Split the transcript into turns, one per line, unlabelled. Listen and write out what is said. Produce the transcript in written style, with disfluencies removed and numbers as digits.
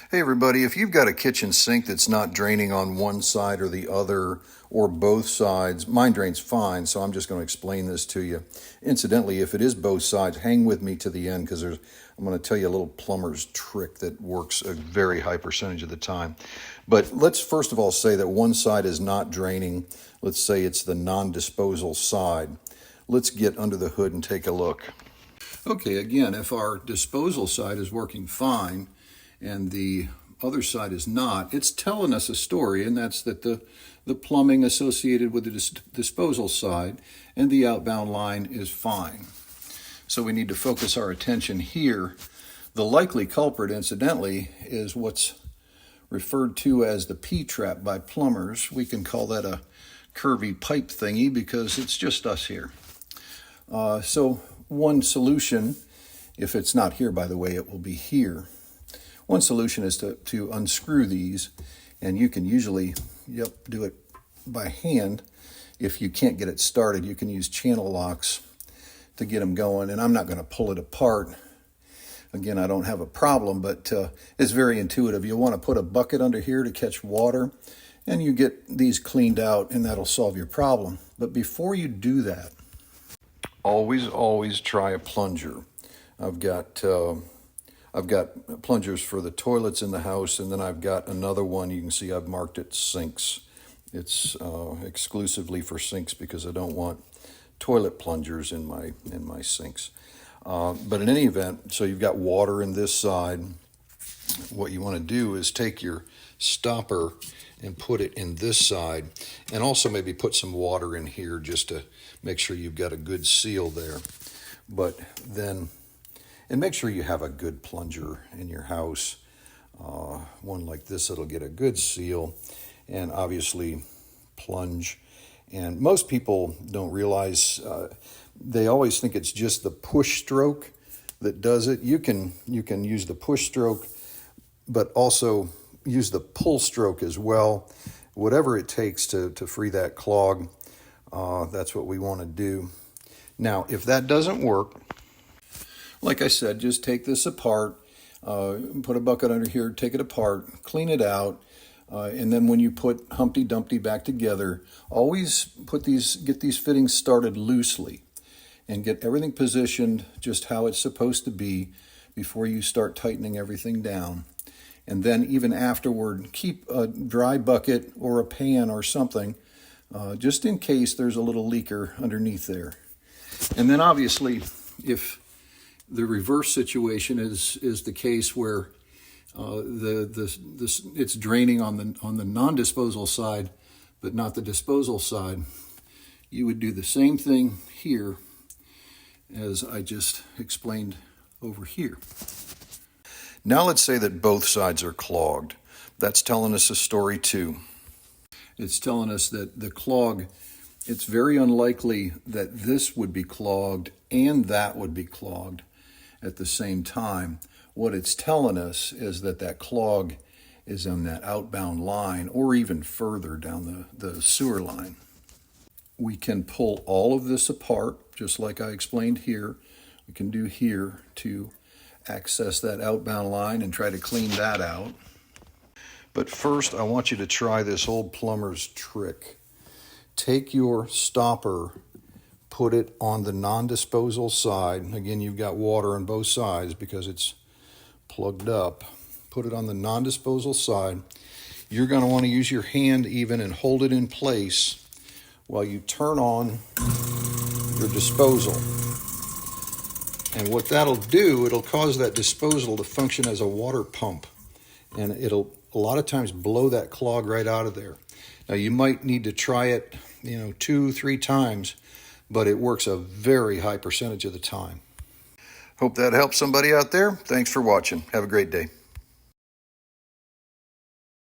Hey everybody, if you've got a kitchen sink that's not draining on one side or the other or both sides, mine drains fine, so I'm just going to explain this to you. Incidentally, if it is both sides, hang with me to the end because I'm going to tell you a little plumber's trick that works a very high percentage of the time. But let's first of all say that one side is not draining. Let's say it's the non-disposal side. Let's get under the hood and take a look. Okay, again, if our disposal side is working fine, and the other side is not, it's telling us a story, and that's that the plumbing associated with the disposal side and the outbound line is fine. So we need to focus our attention here. The likely culprit, incidentally, is what's referred to as the P-trap by plumbers. We can call that a curvy pipe thingy because it's just us here. So one solution, if it's not here, by the way, it will be here. One solution is to unscrew these, and you can usually do it by hand. If you can't get it started, you can use channel locks to get them going, and I'm not going to pull it apart. Again, I don't have a problem, but it's very intuitive. You'll want to put a bucket under here to catch water, and you get these cleaned out, and that'll solve your problem. But before you do that, always try a plunger. I've got plungers for the toilets in the house, and then I've got another one. You can see I've marked it sinks. It's exclusively for sinks because I don't want toilet plungers in my sinks. But in any event, so you've got water in this side. What you want to do is take your stopper and put it in this side, and also maybe put some water in here just to make sure you've got a good seal there. But then, and make sure you have a good plunger in your house. One like this, it'll get a good seal, and obviously plunge. And most people don't realize, they always think it's just the push stroke that does it. You can use the push stroke, but also use the pull stroke as well. Whatever it takes to free that clog, that's what we want to do. Now, if that doesn't work, like I said, just take this apart, put a bucket under here, take it apart, clean it out, and then when you put Humpty Dumpty back together, always get these fittings started loosely and get everything positioned just how it's supposed to be before you start tightening everything down. And then even afterward, keep a dry bucket or a pan or something, just in case there's a little leaker underneath there. And then obviously, if the reverse situation is the case where it's draining on the non-disposal side, but not the disposal side, you would do the same thing here as I just explained over here. Now let's say that both sides are clogged. That's telling us a story too. It's telling us that the clog, it's very unlikely that this would be clogged and that would be clogged at the same time. What it's telling us is that clog is on that outbound line or even further down the sewer line. We can pull all of this apart, just like I explained here. We can do here to access that outbound line and try to clean that out. But first, I want you to try this old plumber's trick. Take your stopper, put it on the non-disposal side. Again, you've got water on both sides because it's plugged up. Put it on the non-disposal side. You're going to want to use your hand even and hold it in place while you turn on your disposal. And what that'll do, it'll cause that disposal to function as a water pump. And it'll a lot of times blow that clog right out of there. Now you might need to try it, 2-3 times, but it works a very high percentage of the time. Hope that helps somebody out there. Thanks for watching. Have a great day.